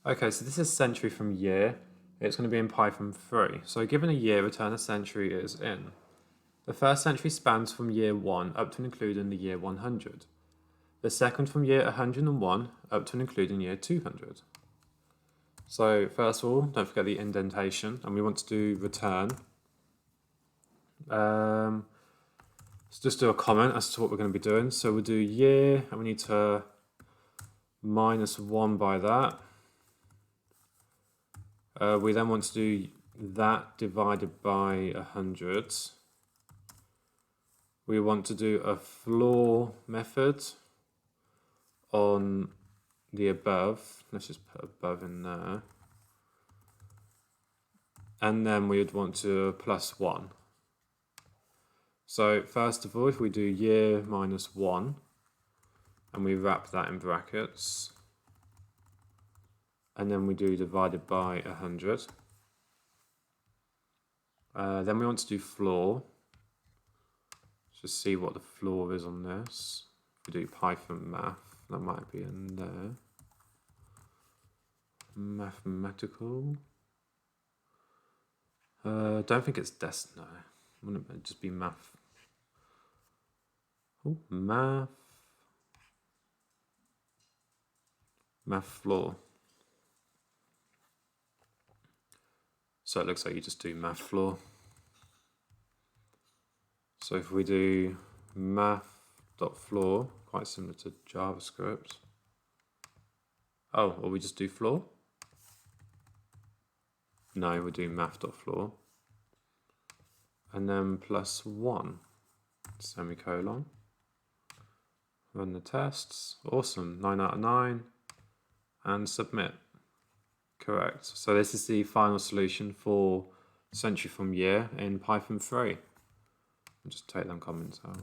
Okay, so this is century from year. It's going to be in Python 3. So given a year, return a century is in. The first century spans from year 1 up to and including the year 100. The second from year 101 up to and including year 200. So first of all, don't forget the indentation, and we want to do return. Let's just do a comment as to what we're going to be doing. So we'll do year, and we need to minus 1 by that. We then want to do that divided by 100. We want to do a floor method on the above. Let's just put above in there. And then we would want to plus 1. So first of all, if we do year minus 1, and we wrap that in brackets, and then we do divided by 100. Then we want to do floor. Just see what the floor is on this. If we do Python math, that might be in there. Mathematical. Don't think it's no. Wouldn't it just be math? Oh, math. Math floor. So it looks like you just do math floor. So if we do math.floor, quite similar to Javascript. Oh, or we just do floor? No, we do math.floor. And then plus 1, semicolon. Run the tests. Awesome, 9 out of 9. And submit. Correct. So this is the final solution for century from year in Python 3. I'll just take them comments out.